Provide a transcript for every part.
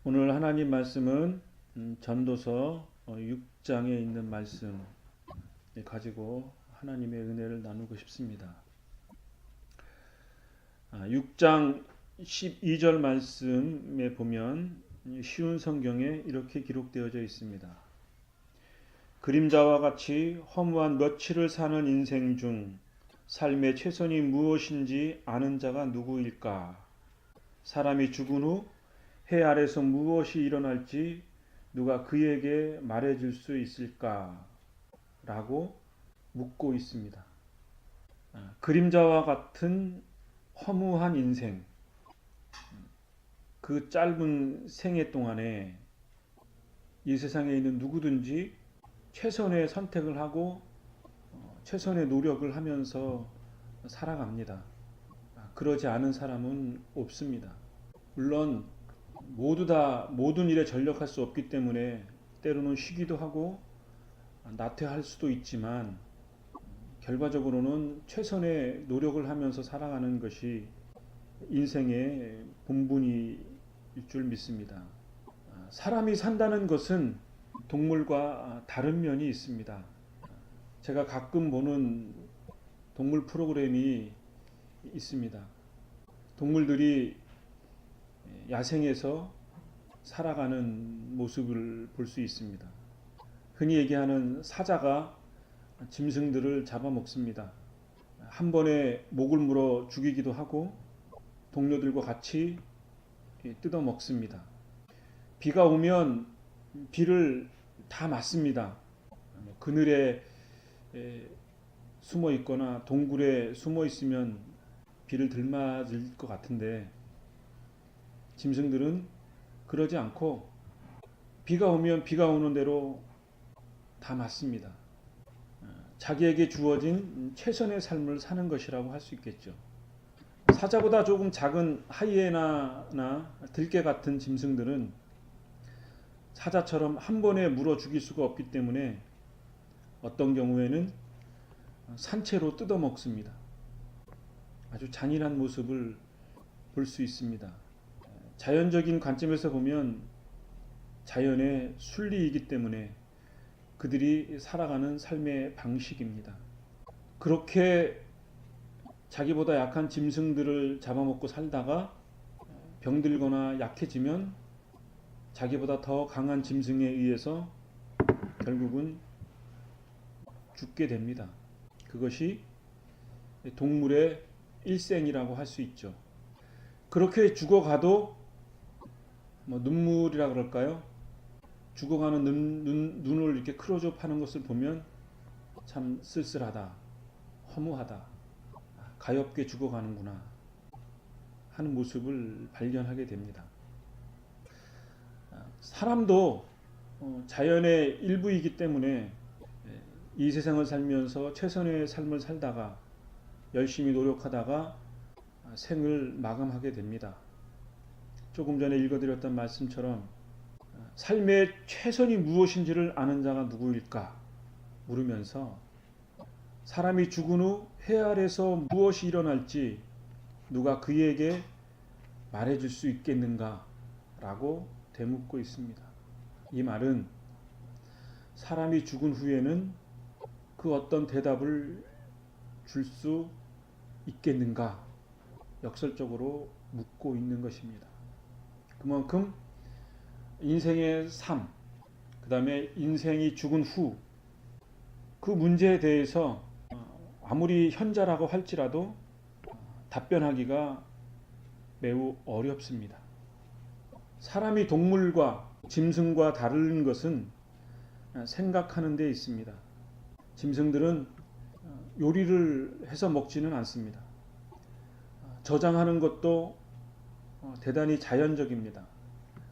오늘 하나님 말씀은 전도서 6장에 있는 말씀 가지고 하나님의 은혜를 나누고 싶습니다. 6장 12절 말씀에 보면 쉬운 성경에 이렇게 기록되어져 있습니다. 그림자와 같이 허무한 며칠을 사는 인생 중 삶의 최선이 무엇인지 아는 자가 누구일까? 사람이 죽은 후 해 아래서 무엇이 일어날지 누가 그에게 말해줄 수 있을까? 라고 묻고 있습니다. 그림자와 같은 허무한 인생, 그 짧은 생애 동안에 이 세상에 있는 누구든지 최선의 선택을 하고 최선의 노력을 하면서 살아갑니다. 그러지 않은 사람은 없습니다. 물론 모두 다 모든 일에 전력할 수 없기 때문에 때로는 쉬기도 하고 나태할 수도 있지만 결과적으로는 최선의 노력을 하면서 살아가는 것이 인생의 본분일 줄 믿습니다. 사람이 산다는 것은 동물과 다른 면이 있습니다. 제가 가끔 보는 동물 프로그램이 있습니다. 동물들이 야생에서 살아가는 모습을 볼 수 있습니다. 흔히 얘기하는 사자가 짐승들을 잡아먹습니다. 한 번에 목을 물어 죽이기도 하고 동료들과 같이 뜯어먹습니다. 비가 오면 비를 다 맞습니다. 그늘에 숨어 있거나 동굴에 숨어 있으면 비를 덜 맞을 것 같은데 짐승들은 그러지 않고 비가 오면 비가 오는 대로 다 맞습니다. 자기에게 주어진 최선의 삶을 사는 것이라고 할 수 있겠죠. 사자보다 조금 작은 하이에나나 들개 같은 짐승들은 사자처럼 한 번에 물어 죽일 수가 없기 때문에 어떤 경우에는 산채로 뜯어 먹습니다. 아주 잔인한 모습을 볼 수 있습니다. 자연적인 관점에서 보면 자연의 순리이기 때문에 그들이 살아가는 삶의 방식입니다. 그렇게 자기보다 약한 짐승들을 잡아먹고 살다가 병들거나 약해지면 자기보다 더 강한 짐승에 의해서 결국은 죽게 됩니다. 그것이 동물의 일생이라고 할 수 있죠. 그렇게 죽어가도 눈물이라 그럴까요? 죽어가는 눈을 이렇게 크로즈업 하는 것을 보면 참 쓸쓸하다, 허무하다, 가엾게 죽어가는구나 하는 모습을 발견하게 됩니다. 사람도 자연의 일부이기 때문에 이 세상을 살면서 최선의 삶을 살다가 열심히 노력하다가 생을 마감하게 됩니다. 조금 전에 읽어드렸던 말씀처럼 삶의 최선이 무엇인지를 아는 자가 누구일까 물으면서 사람이 죽은 후 해 아래서 무엇이 일어날지 누가 그에게 말해줄 수 있겠는가 라고 되묻고 있습니다. 이 말은 사람이 죽은 후에는 그 어떤 대답을 줄 수 있겠는가 역설적으로 묻고 있는 것입니다. 그만큼 인생의 삶, 그 다음에 인생이 죽은 후 그 문제에 대해서 아무리 현자라고 할지라도 답변하기가 매우 어렵습니다. 사람이 동물과 짐승과 다른 것은 생각하는 데 있습니다. 짐승들은 요리를 해서 먹지는 않습니다. 저장하는 것도 대단히 자연적입니다.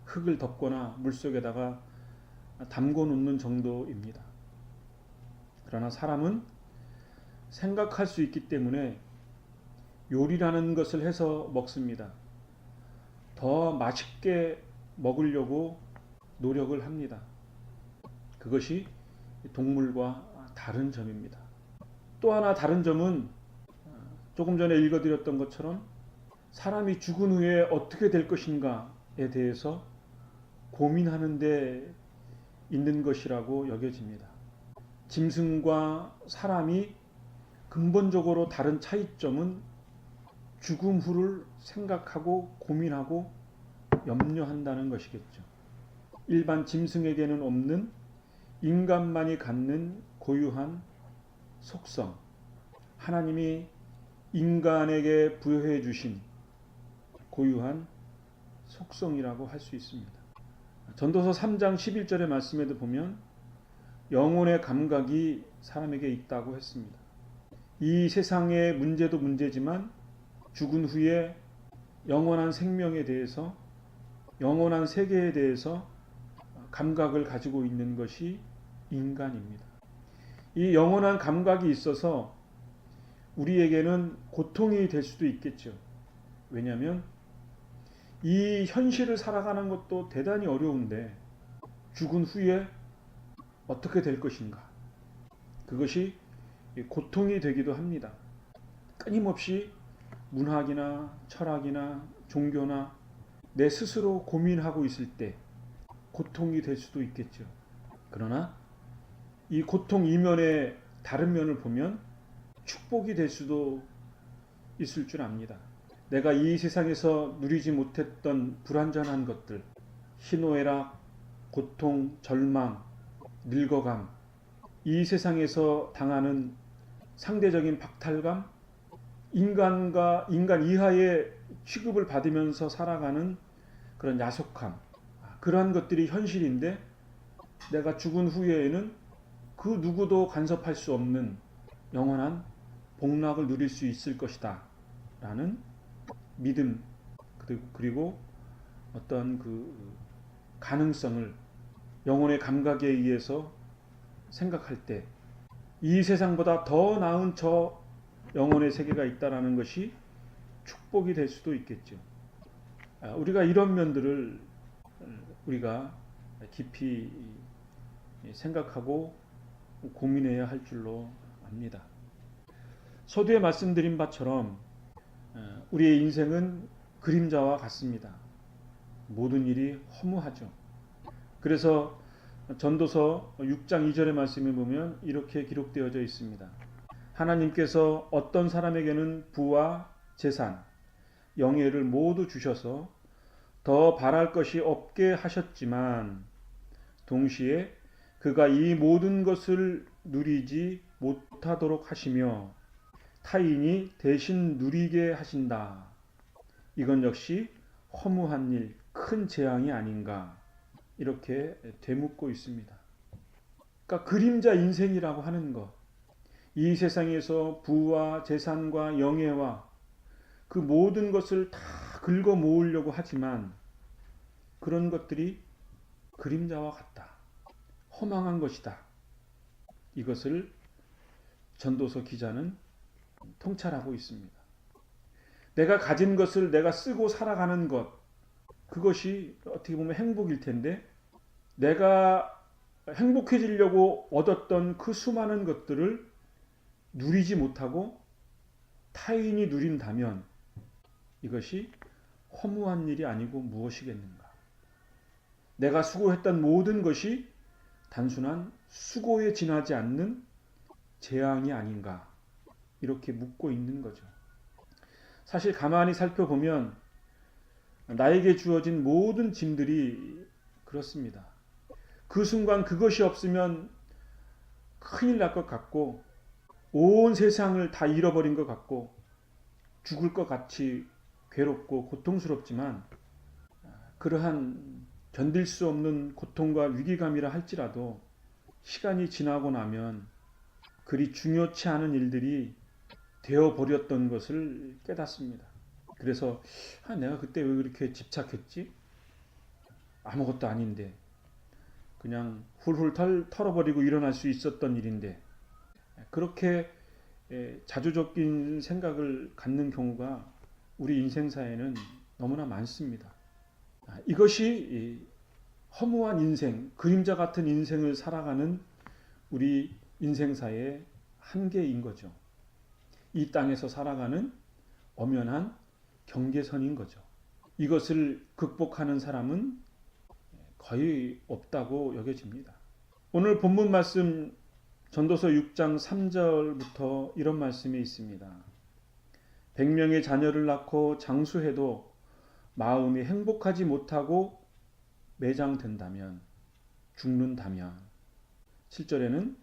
흙을 덮거나 물속에다가 담궈 놓는 정도입니다. 그러나 사람은 생각할 수 있기 때문에 요리라는 것을 해서 먹습니다. 더 맛있게 먹으려고 노력을 합니다. 그것이 동물과 다른 점입니다. 또 하나 다른 점은 조금 전에 읽어드렸던 것처럼 사람이 죽은 후에 어떻게 될 것인가에 대해서 고민하는 데 있는 것이라고 여겨집니다. 짐승과 사람이 근본적으로 다른 차이점은 죽음 후를 생각하고 고민하고 염려한다는 것이겠죠. 일반 짐승에게는 없는 인간만이 갖는 고유한 속성, 하나님이 인간에게 부여해 주신 고유한 속성이라고 할 수 있습니다. 전도서 3장 11절의 말씀에도 보면 영혼의 감각이 사람에게 있다고 했습니다. 이 세상의 문제도 문제지만 죽은 후에 영원한 생명에 대해서, 영원한 세계에 대해서 감각을 가지고 있는 것이 인간입니다. 이 영원한 감각이 있어서 우리에게는 고통이 될 수도 있겠죠. 왜냐하면 이 현실을 살아가는 것도 대단히 어려운데 죽은 후에 어떻게 될 것인가? 그것이 고통이 되기도 합니다. 끊임없이 문학이나 철학이나 종교나 내 스스로 고민하고 있을 때 고통이 될 수도 있겠죠. 그러나 이 고통 이면의 다른 면을 보면 축복이 될 수도 있을 줄 압니다. 내가 이 세상에서 누리지 못했던 불완전한 것들, 희노애락, 고통, 절망, 늙어감, 이 세상에서 당하는 상대적인 박탈감, 인간 이하의 취급을 받으면서 살아가는 그런 야속함, 그러한 것들이 현실인데 내가 죽은 후에는 그 누구도 간섭할 수 없는 영원한 복락을 누릴 수 있을 것이다 라는 믿음, 그리고 어떤 그 가능성을 영혼의 감각에 의해서 생각할 때 이 세상보다 더 나은 저 영혼의 세계가 있다라는 것이 축복이 될 수도 있겠죠. 우리가 이런 면들을 우리가 깊이 생각하고 고민해야 할 줄로 압니다. 서두에 말씀드린 바처럼 우리의 인생은 그림자와 같습니다. 모든 일이 허무하죠. 그래서 전도서 6장 2절의 말씀에 보면 이렇게 기록되어져 있습니다. 하나님께서 어떤 사람에게는 부와 재산, 영예를 모두 주셔서 더 바랄 것이 없게 하셨지만 동시에 그가 이 모든 것을 누리지 못하도록 하시며 타인이 대신 누리게 하신다. 이건 역시 허무한 일, 큰 재앙이 아닌가 이렇게 되묻고 있습니다. 그러니까 그림자 인생이라고 하는 것, 이 세상에서 부와 재산과 영예와 그 모든 것을 다 긁어 모으려고 하지만 그런 것들이 그림자와 같다. 허망한 것이다. 이것을 전도서 기자는 통찰하고 있습니다. 내가 가진 것을 내가 쓰고 살아가는 것, 그것이 어떻게 보면 행복일 텐데 내가 행복해지려고 얻었던 그 수많은 것들을 누리지 못하고 타인이 누린다면 이것이 허무한 일이 아니고 무엇이겠는가? 내가 수고했던 모든 것이 단순한 수고에 지나지 않는 재앙이 아닌가? 이렇게 묻고 있는 거죠. 사실 가만히 살펴보면 나에게 주어진 모든 짐들이 그렇습니다. 그 순간 그것이 없으면 큰일 날 것 같고 온 세상을 다 잃어버린 것 같고 죽을 것 같이 괴롭고 고통스럽지만 그러한 견딜 수 없는 고통과 위기감이라 할지라도 시간이 지나고 나면 그리 중요치 않은 일들이 되어버렸던 것을 깨닫습니다. 그래서 내가 그때 왜 그렇게 집착했지? 아무것도 아닌데 그냥 훌훌 털어버리고 일어날 수 있었던 일인데 그렇게 자주적인 생각을 갖는 경우가 우리 인생사에는 너무나 많습니다. 이것이 허무한 인생, 그림자 같은 인생을 살아가는 우리 인생사의 한계인 거죠. 이 땅에서 살아가는 엄연한 경계선인 거죠. 이것을 극복하는 사람은 거의 없다고 여겨집니다. 오늘 본문 말씀 전도서 6장 3절부터 이런 말씀이 있습니다. 100명의 자녀를 낳고 장수해도 마음이 행복하지 못하고 매장된다면, 죽는다면, 7절에는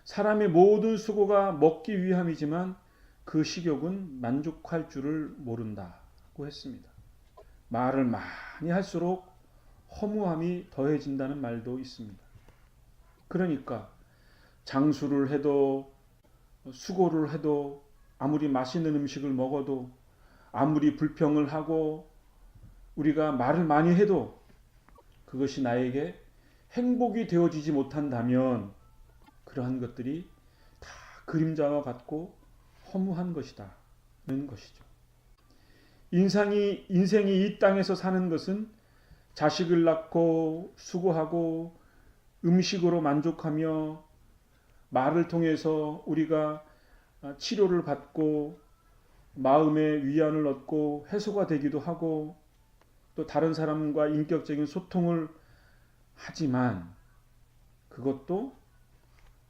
사람의 모든 수고가 먹기 위함이지만 그 식욕은 만족할 줄을 모른다고 했습니다. 말을 많이 할수록 허무함이 더해진다는 말도 있습니다. 그러니까 장수를 해도 수고를 해도 아무리 맛있는 음식을 먹어도 아무리 불평을 하고 우리가 말을 많이 해도 그것이 나에게 행복이 되어지지 못한다면 그러한 것들이 다 그림자와 같고 허무한 것이다는 것이죠. 인생이 이 땅에서 사는 것은 자식을 낳고 수고하고 음식으로 만족하며 말을 통해서 우리가 치료를 받고 마음의 위안을 얻고 해소가 되기도 하고 또 다른 사람과 인격적인 소통을 하지만 그것도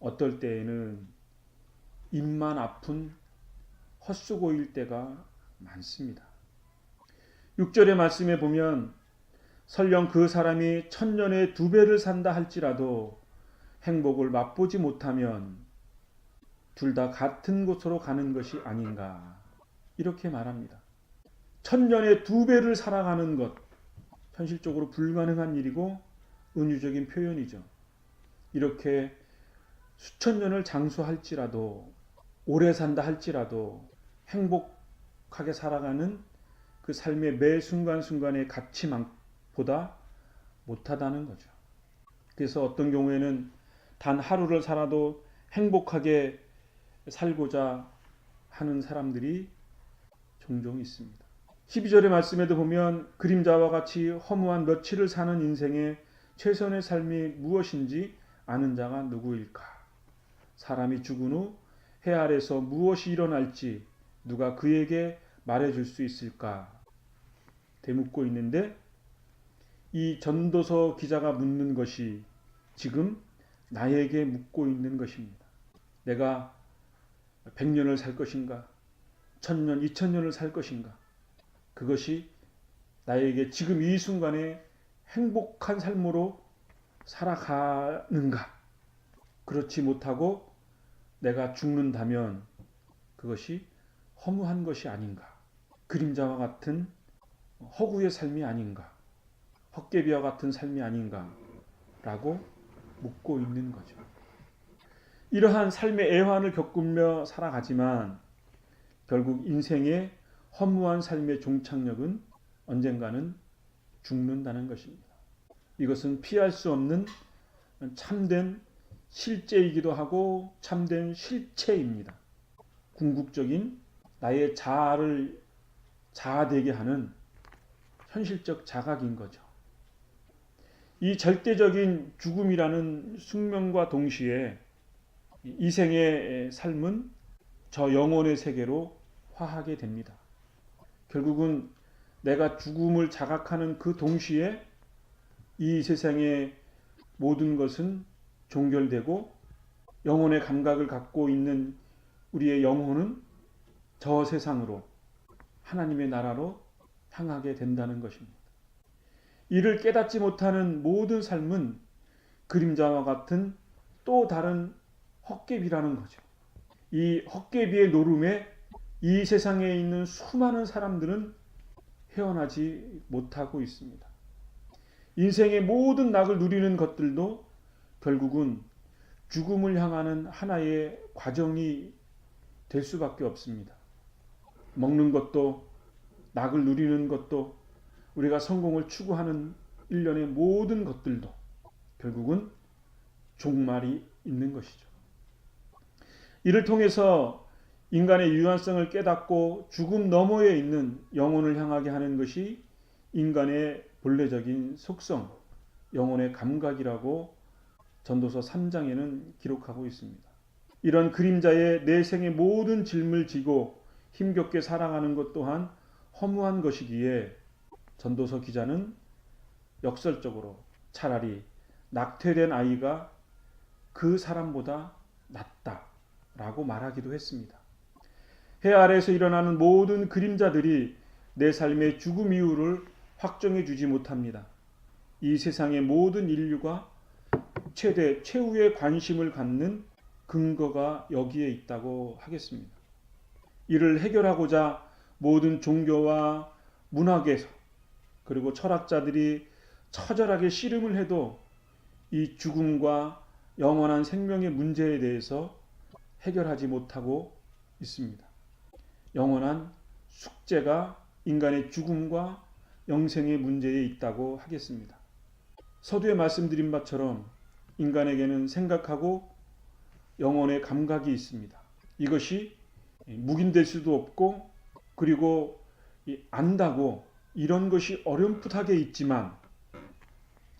어떨 때에는 입만 아픈 헛수고일 때가 많습니다. 6절의 말씀에 보면 설령 그 사람이 1000년에 2배를 산다 할지라도 행복을 맛보지 못하면 둘 다 같은 곳으로 가는 것이 아닌가 이렇게 말합니다. 1000년에 2배를 살아가는 것 현실적으로 불가능한 일이고 은유적인 표현이죠. 이렇게 수천 년을 장수할지라도 오래 산다 할지라도 행복하게 살아가는 그 삶의 매 순간순간의 가치보다 못하다는 거죠. 그래서 어떤 경우에는 단 하루를 살아도 행복하게 살고자 하는 사람들이 종종 있습니다. 12절의 말씀에도 보면 그림자와 같이 허무한 며칠을 사는 인생의 최선의 삶이 무엇인지 아는 자가 누구일까? 사람이 죽은 후 해 아래서 무엇이 일어날지 누가 그에게 말해줄 수 있을까? 되묻고 있는데 이 전도서 기자가 묻는 것이 지금 나에게 묻고 있는 것입니다. 내가 100년을 살 것인가? 1000년, 2000년을 살 것인가? 그것이 나에게 지금 이 순간에 행복한 삶으로 살아가는가? 그렇지 못하고 내가 죽는다면 그것이 허무한 것이 아닌가? 그림자와 같은 허구의 삶이 아닌가? 헛개비와 같은 삶이 아닌가? 라고 묻고 있는 거죠. 이러한 삶의 애환을 겪으며 살아가지만 결국 인생의 허무한 삶의 종착역은 언젠가는 죽는다는 것입니다. 이것은 피할 수 없는 참된 실제이기도 하고 참된 실체입니다. 궁극적인 나의 자아를 자아되게 하는 현실적 자각인 거죠. 이 절대적인 죽음이라는 숙명과 동시에 이 생의 삶은 저 영혼의 세계로 화하게 됩니다. 결국은 내가 죽음을 자각하는 그 동시에 이 세상의 모든 것은 종결되고 영혼의 감각을 갖고 있는 우리의 영혼은 저 세상으로 하나님의 나라로 향하게 된다는 것입니다. 이를 깨닫지 못하는 모든 삶은 그림자와 같은 또 다른 헛개비라는 거죠. 이 헛개비의 노름에 이 세상에 있는 수많은 사람들은 헤어나지 못하고 있습니다. 인생의 모든 낙을 누리는 것들도 결국은 죽음을 향하는 하나의 과정이 될 수밖에 없습니다. 먹는 것도 낙을 누리는 것도 우리가 성공을 추구하는 일련의 모든 것들도 결국은 종말이 있는 것이죠. 이를 통해서 인간의 유한성을 깨닫고 죽음 너머에 있는 영혼을 향하게 하는 것이 인간의 본래적인 속성, 영혼의 감각이라고 전도서 3장에는 기록하고 있습니다. 이런 그림자의 내 생의 모든 짐을 지고 힘겹게 살아가는 것 또한 허무한 것이기에 전도서 기자는 역설적으로 차라리 낙태된 아이가 그 사람보다 낫다라고 말하기도 했습니다. 해 아래에서 일어나는 모든 그림자들이 내 삶의 죽음 이유를 확정해 주지 못합니다. 이 세상의 모든 인류가 최후의 관심을 갖는 근거가 여기에 있다고 하겠습니다. 이를 해결하고자 모든 종교와 문학에서 그리고 철학자들이 처절하게 씨름을 해도 이 죽음과 영원한 생명의 문제에 대해서 해결하지 못하고 있습니다. 영원한 숙제가 인간의 죽음과 영생의 문제에 있다고 하겠습니다. 서두에 말씀드린 바처럼 인간에게는 생각하고 영혼의 감각이 있습니다. 이것이 묵인될 수도 없고 그리고 안다고 이런 것이 어렴풋하게 있지만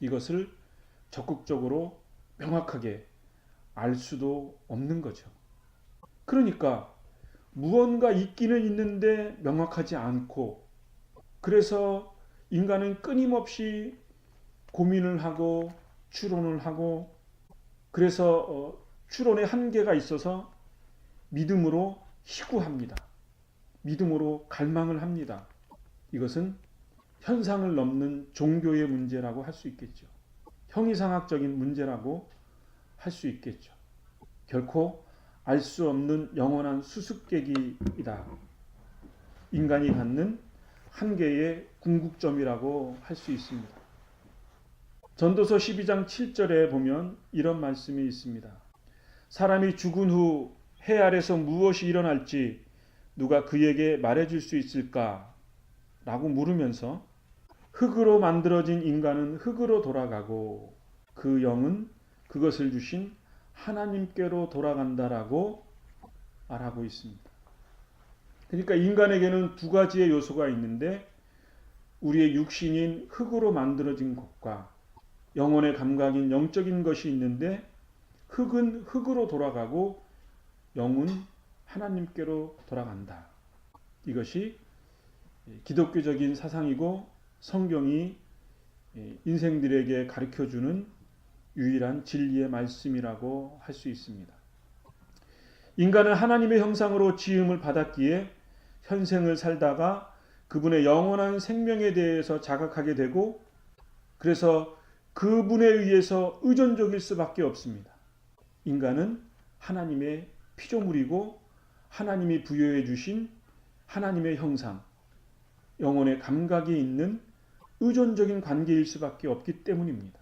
이것을 적극적으로 명확하게 알 수도 없는 거죠. 그러니까 무언가 있기는 있는데 명확하지 않고 그래서 인간은 끊임없이 고민을 하고 추론을 하고 그래서 추론의 한계가 있어서 믿음으로 희구합니다. 믿음으로 갈망을 합니다. 이것은 현상을 넘는 종교의 문제라고 할 수 있겠죠. 형이상학적인 문제라고 할 수 있겠죠. 결코 알 수 없는 영원한 수수께끼이다. 인간이 갖는 한계의 궁극점이라고 할 수 있습니다. 전도서 12장 7절에 보면 이런 말씀이 있습니다. 사람이 죽은 후 해 아래서 무엇이 일어날지 누가 그에게 말해줄 수 있을까? 라고 물으면서 흙으로 만들어진 인간은 흙으로 돌아가고 그 영은 그것을 주신 하나님께로 돌아간다라고 말하고 있습니다. 그러니까 인간에게는 두 가지의 요소가 있는데 우리의 육신인 흙으로 만들어진 것과 영혼의 감각인 영적인 것이 있는데 흙은 흙으로 돌아가고 영은 하나님께로 돌아간다. 이것이 기독교적인 사상이고 성경이 인생들에게 가르쳐주는 유일한 진리의 말씀이라고 할 수 있습니다. 인간은 하나님의 형상으로 지음을 받았기에 현생을 살다가 그분의 영원한 생명에 대해서 자각하게 되고 그래서 그분에 의해서 의존적일 수밖에 없습니다. 인간은 하나님의 피조물이고 하나님이 부여해 주신 하나님의 형상, 영혼의 감각이 있는 의존적인 관계일 수밖에 없기 때문입니다.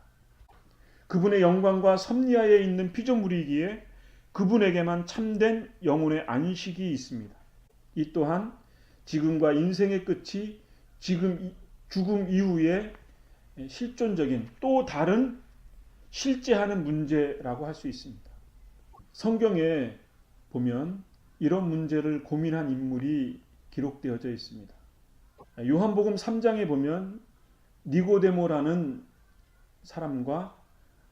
그분의 영광과 섭리하에 있는 피조물이기에 그분에게만 참된 영혼의 안식이 있습니다. 이 또한 지금과 인생의 끝이 죽음 이후에 실존적인 또 다른 실제하는 문제라고 할 수 있습니다. 성경에 보면 이런 문제를 고민한 인물이 기록되어져 있습니다. 요한복음 3장에 보면 니고데모라는 사람과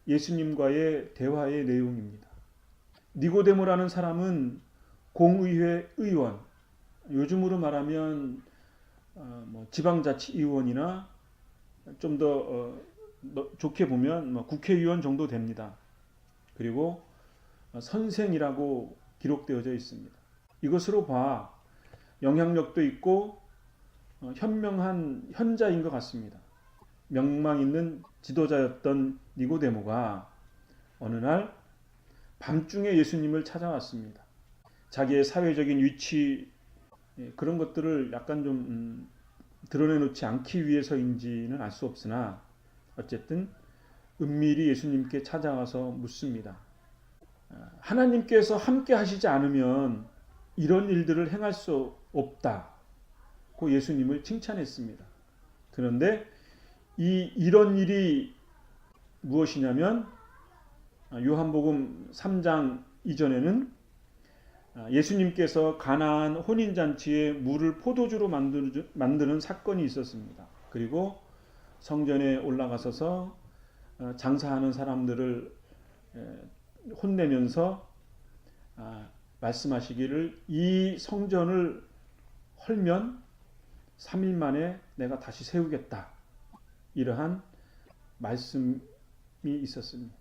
예수님과의 대화의 내용입니다. 니고데모라는 사람은 공의회 의원, 요즘으로 말하면 지방자치의원이나 좀 더 좋게 보면 국회의원 정도 됩니다. 그리고 선생이라고 기록되어져 있습니다. 이것으로 봐 영향력도 있고 현명한 현자인 것 같습니다. 명망 있는 지도자였던 니고데모가 어느 날 밤중에 예수님을 찾아왔습니다. 자기의 사회적인 위치 그런 것들을 약간 좀 드러내놓지 않기 위해서인지는 알 수 없으나 어쨌든 은밀히 예수님께 찾아와서 묻습니다. 하나님께서 함께 하시지 않으면 이런 일들을 행할 수 없다고 예수님을 칭찬했습니다. 그런데 이런 일이 무엇이냐면 요한복음 3장 이전에는 예수님께서 가나안 혼인잔치에 물을 포도주로 만드는 사건이 있었습니다. 그리고 성전에 올라가서서 장사하는 사람들을 혼내면서 말씀하시기를 이 성전을 헐면 3일 만에 내가 다시 세우겠다. 이러한 말씀이 있었습니다.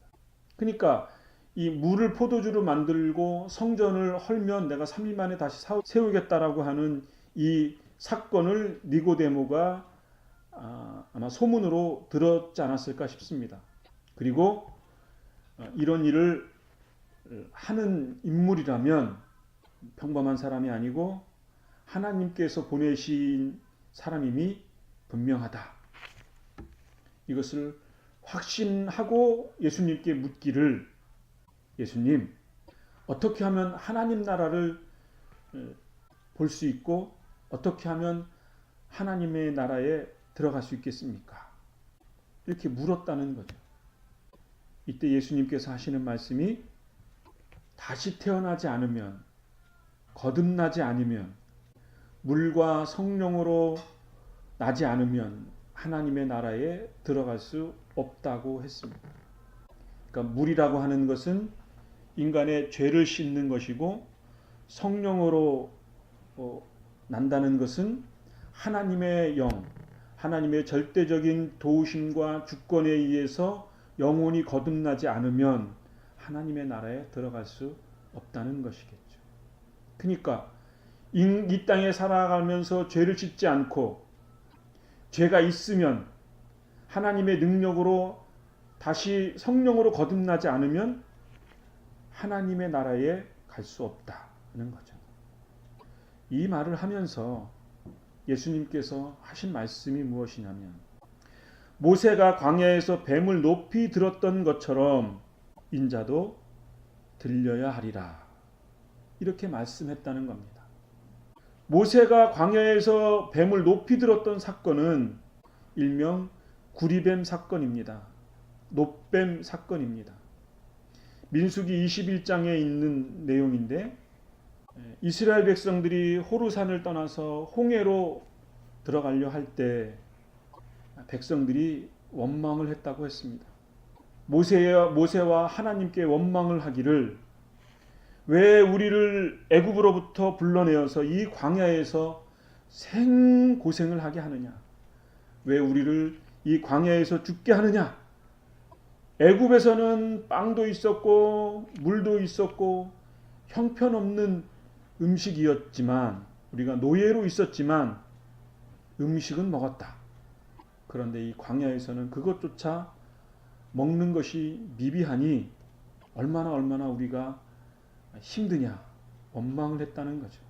그러니까 이 물을 포도주로 만들고 성전을 헐면 내가 3일 만에 다시 세우겠다라고 하는 이 사건을 니고데모가 아마 소문으로 들었지 않았을까 싶습니다. 그리고 이런 일을 하는 인물이라면 평범한 사람이 아니고 하나님께서 보내신 사람임이 분명하다. 이것을 확신하고 예수님께 묻기를, 예수님, 어떻게 하면 하나님 나라를 볼 수 있고 어떻게 하면 하나님의 나라에 들어갈 수 있겠습니까? 이렇게 물었다는 거죠. 이때 예수님께서 하시는 말씀이 다시 태어나지 않으면, 거듭나지 않으면, 물과 성령으로 나지 않으면 하나님의 나라에 들어갈 수 없다고 했습니다. 그러니까 물이라고 하는 것은 인간의 죄를 씻는 것이고 성령으로 난다는 것은 하나님의 영, 하나님의 절대적인 도우심과 주권에 의해서 영혼이 거듭나지 않으면 하나님의 나라에 들어갈 수 없다는 것이겠죠. 그러니까 이 땅에 살아가면서 죄를 짓지 않고 죄가 있으면 하나님의 능력으로 다시 성령으로 거듭나지 않으면 하나님의 나라에 갈 수 없다는 거죠. 이 말을 하면서 예수님께서 하신 말씀이 무엇이냐면, 모세가 광야에서 뱀을 높이 들었던 것처럼 인자도 들려야 하리라, 이렇게 말씀했다는 겁니다. 모세가 광야에서 뱀을 높이 들었던 사건은 일명 구리뱀 사건입니다. 놋뱀 사건입니다. 민수기 21장에 있는 내용인데, 이스라엘 백성들이 호르산을 떠나서 홍해로 들어가려 할 때 백성들이 원망을 했다고 했습니다. 모세와 하나님께 원망을 하기를, 왜 우리를 애굽으로부터 불러내어서 이 광야에서 생고생을 하게 하느냐? 왜 우리를 이 광야에서 죽게 하느냐? 애굽에서는 빵도 있었고 물도 있었고 형편없는 음식이었지만, 우리가 노예로 있었지만 음식은 먹었다. 그런데 이 광야에서는 그것조차 먹는 것이 미비하니 얼마나 우리가 힘드냐, 원망을 했다는 거죠.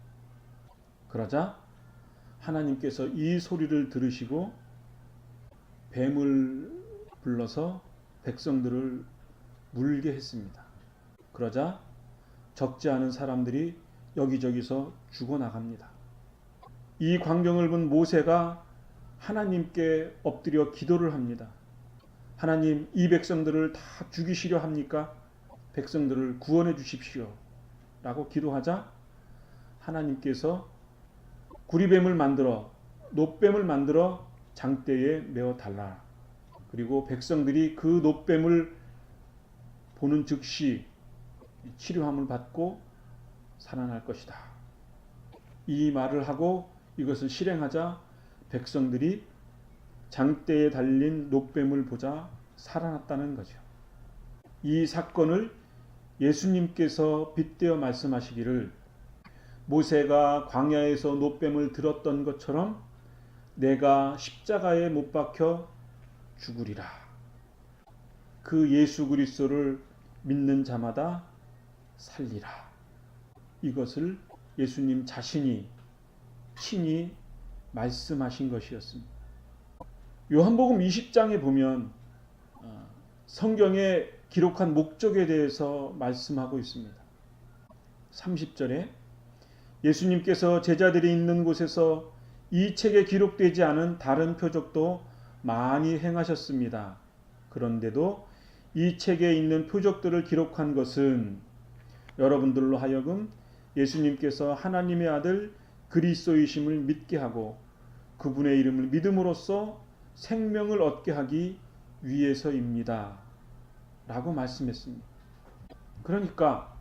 그러자 하나님께서 이 소리를 들으시고 뱀을 불러서 백성들을 물게 했습니다. 그러자 적지 않은 사람들이 여기저기서 죽어나갑니다. 이 광경을 본 모세가 하나님께 엎드려 기도를 합니다. 하나님, 이 백성들을 다 죽이시려 합니까? 백성들을 구원해 주십시오 라고 기도하자 하나님께서 구리뱀을 만들어, 놋뱀을 만들어 장대에 메어 달라. 그리고 백성들이 그 놋뱀을 보는 즉시 치료함을 받고 살아날 것이다. 이 말을 하고 이것을 실행하자 백성들이 장대에 달린 놋뱀을 보자 살아났다는 거죠. 이 사건을 예수님께서 빗대어 말씀하시기를, 모세가 광야에서 놋뱀을 들었던 것처럼 내가 십자가에 못 박혀 죽으리라. 그 예수 그리스도를 믿는 자마다 살리라. 이것을 예수님 자신이 친히 말씀하신 것이었습니다. 요한복음 20장에 보면 성경에 기록한 목적에 대해서 말씀하고 있습니다. 30절에 예수님께서 제자들이 있는 곳에서 이 책에 기록되지 않은 다른 표적도 많이 행하셨습니다. 그런데도 이 책에 있는 표적들을 기록한 것은 여러분들로 하여금 예수님께서 하나님의 아들 그리스도이심을 믿게 하고 그분의 이름을 믿음으로써 생명을 얻게 하기 위해서입니다. 라고 말씀했습니다. 그러니까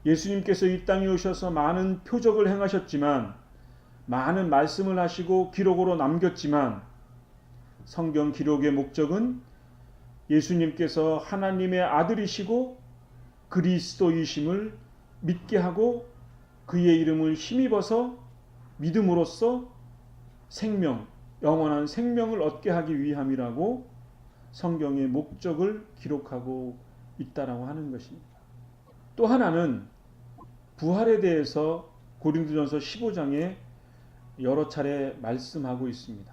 예수님께서 이 땅에 오셔서 많은 표적을 행하셨지만, 많은 말씀을 하시고 기록으로 남겼지만, 성경 기록의 목적은 예수님께서 하나님의 아들이시고 그리스도이심을 믿게 하고 그의 이름을 힘입어서 믿음으로써 생명, 영원한 생명을 얻게 하기 위함이라고 성경의 목적을 기록하고 있다라고 하는 것입니다. 또 하나는 부활에 대해서 고린도전서 15장에 여러 차례 말씀하고 있습니다.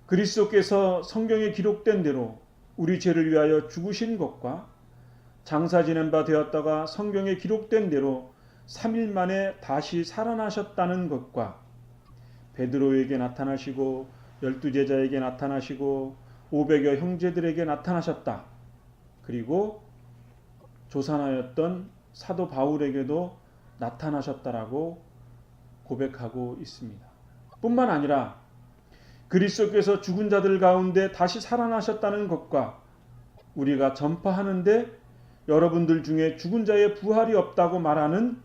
그리스도께서 성경에 기록된 대로 우리 죄를 위하여 죽으신 것과 장사 지낸 바 되었다가 성경에 기록된 대로 3일 만에 다시 살아나셨다는 것과 베드로에게 나타나시고 12제자에게 나타나시고 500여 형제들에게 나타나셨다. 그리고 조산하였던 사도 바울에게도 나타나셨다라고 고백하고 있습니다. 뿐만 아니라 그리스도께서 죽은 자들 가운데 다시 살아나셨다는 것과 우리가 전파하는데 여러분들 중에 죽은 자의 부활이 없다고 말하는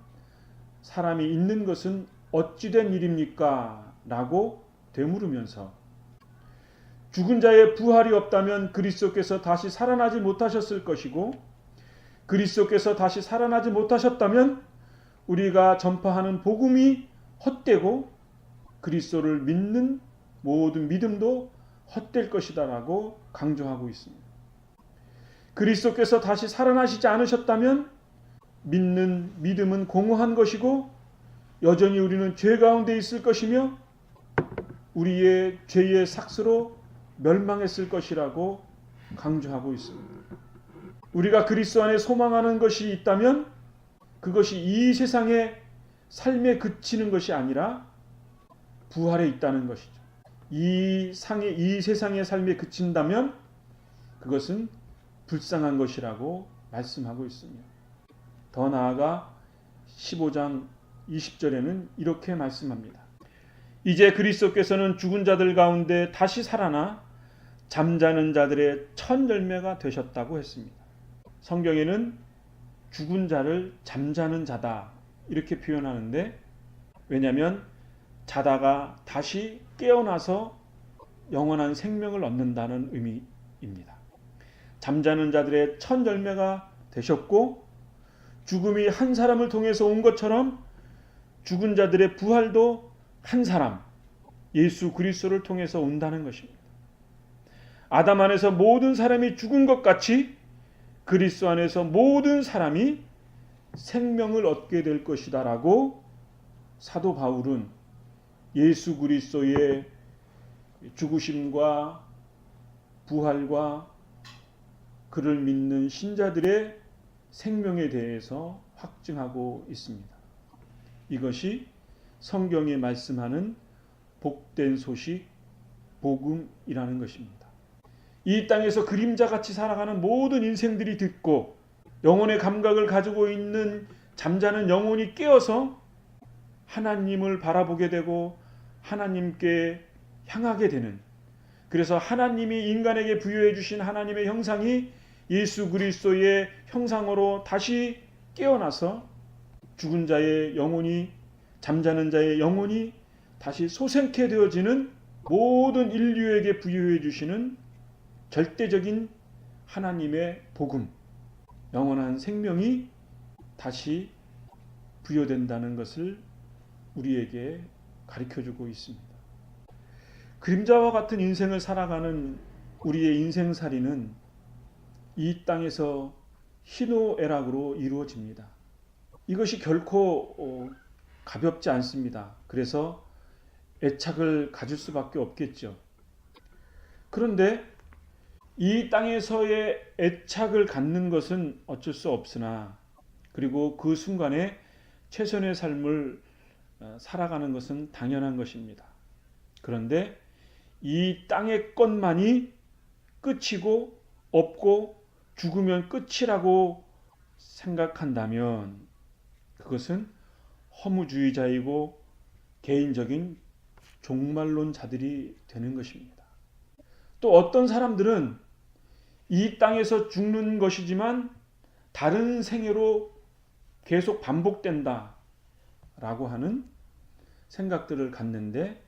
사람이 있는 것은 어찌된 일입니까? 라고 되물으면서 죽은 자의 부활이 없다면 그리스도께서 다시 살아나지 못하셨을 것이고 그리스도께서 다시 살아나지 못하셨다면 우리가 전파하는 복음이 헛되고 그리스도를 믿는 모든 믿음도 헛될 것이다 라고 강조하고 있습니다. 그리스도께서 다시 살아나시지 않으셨다면 믿는 믿음은 공허한 것이고 여전히 우리는 죄 가운데 있을 것이며 우리의 죄의 삭스로 멸망했을 것이라고 강조하고 있습니다. 우리가 그리스도 안에 소망하는 것이 있다면 그것이 이 세상의 삶에 그치는 것이 아니라 부활에 있다는 것이죠. 이 세상의 삶에 그친다면 그것은 불쌍한 것이라고 말씀하고 있습니다. 더 나아가 15장 20절에는 이렇게 말씀합니다. 이제 그리스도께서는 죽은 자들 가운데 다시 살아나 잠자는 자들의 첫 열매가 되셨다고 했습니다. 성경에는 죽은 자를 잠자는 자다 이렇게 표현하는데 왜냐하면 자다가 다시 깨어나서 영원한 생명을 얻는다는 의미입니다. 잠자는 자들의 첫 열매가 되셨고 죽음이 한 사람을 통해서 온 것처럼 죽은 자들의 부활도 한 사람 예수 그리스도를 통해서 온다는 것입니다. 아담 안에서 모든 사람이 죽은 것 같이 그리스도 안에서 모든 사람이 생명을 얻게 될 것이다 라고 사도 바울은 예수 그리스도의 죽으심과 부활과 그를 믿는 신자들의 생명에 대해서 확증하고 있습니다. 이것이 성경에 말씀하는 복된 소식, 복음이라는 것입니다. 이 땅에서 그림자같이 살아가는 모든 인생들이 듣고 영혼의 감각을 가지고 있는 잠자는 영혼이 깨어서 하나님을 바라보게 되고 하나님께 향하게 되는, 그래서 하나님이 인간에게 부여해 주신 하나님의 형상이 예수 그리스도의 형상으로 다시 깨어나서 죽은 자의 영혼이, 잠자는 자의 영혼이 다시 소생케 되어지는 모든 인류에게 부여해 주시는 절대적인 하나님의 복음, 영원한 생명이 다시 부여된다는 것을 우리에게 가르쳐주고 있습니다. 그림자와 같은 인생을 살아가는 우리의 인생살이는 이 땅에서 희노애락으로 이루어집니다. 이것이 결코 가볍지 않습니다. 그래서 애착을 가질 수밖에 없겠죠. 그런데 이 땅에서의 애착을 갖는 것은 어쩔 수 없으나, 그리고 그 순간에 최선의 삶을 살아가는 것은 당연한 것입니다. 그런데 이 땅의 것만이 끝이고 없고 죽으면 끝이라고 생각한다면 그것은 허무주의자이고 개인적인 종말론자들이 되는 것입니다. 또 어떤 사람들은 이 땅에서 죽는 것이지만 다른 생애로 계속 반복된다 라고 하는 생각들을 갖는데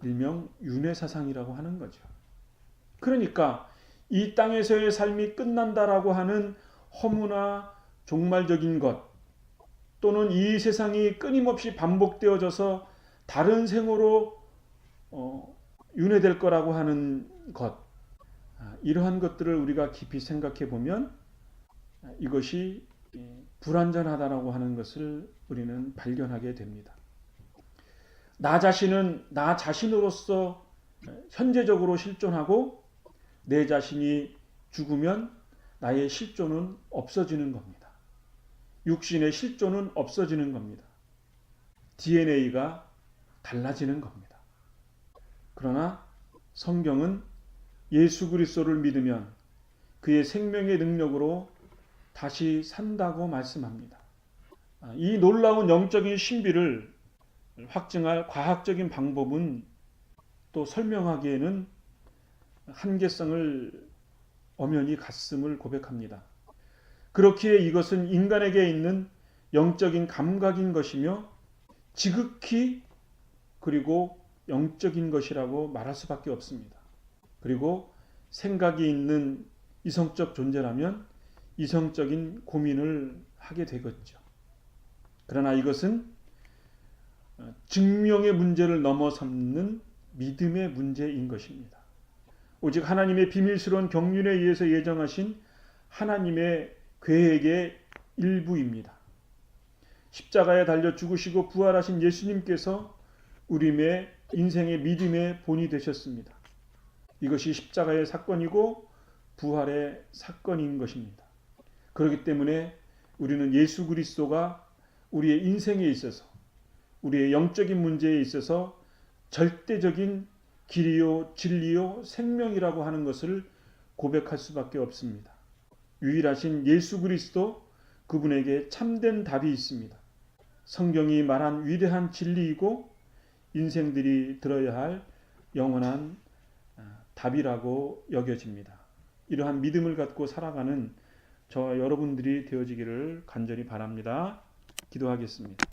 일명 윤회사상이라고 하는 거죠. 그러니까 이 땅에서의 삶이 끝난다라고 하는 허무나 종말적인 것, 또는 이 세상이 끊임없이 반복되어져서 다른 생으로 윤회될 거라고 하는 것, 이러한 것들을 우리가 깊이 생각해 보면 이것이 불완전하다라고 하는 것을 우리는 발견하게 됩니다. 나 자신은 나 자신으로서 현재적으로 실존하고 내 자신이 죽으면 나의 실존은 없어지는 겁니다. 육신의 실존은 없어지는 겁니다. DNA가 달라지는 겁니다. 그러나 성경은 예수 그리스도를 믿으면 그의 생명의 능력으로 다시 산다고 말씀합니다. 이 놀라운 영적인 신비를 확증할 과학적인 방법은 또 설명하기에는 한계성을 엄연히 갖음을 고백합니다. 그렇기에 이것은 인간에게 있는 영적인 감각인 것이며 지극히 그리고 영적인 것이라고 말할 수밖에 없습니다. 그리고 생각이 있는 이성적 존재라면 이성적인 고민을 하게 되겠죠. 그러나 이것은 증명의 문제를 넘어서는 믿음의 문제인 것입니다. 오직 하나님의 비밀스러운 경륜에 의해서 예정하신 하나님의 계획의 일부입니다. 십자가에 달려 죽으시고 부활하신 예수님께서 우리의 인생의 믿음의 본이 되셨습니다. 이것이 십자가의 사건이고 부활의 사건인 것입니다. 그렇기 때문에 우리는 예수 그리스도가 우리의 인생에 있어서 우리의 영적인 문제에 있어서 절대적인 길이요 진리요 생명이라고 하는 것을 고백할 수밖에 없습니다. 유일하신 예수 그리스도, 그분에게 참된 답이 있습니다. 성경이 말한 위대한 진리이고 인생들이 들어야 할 영원한 답이라고 여겨집니다. 이러한 믿음을 갖고 살아가는 저와 여러분들이 되어지기를 간절히 바랍니다. 기도하겠습니다.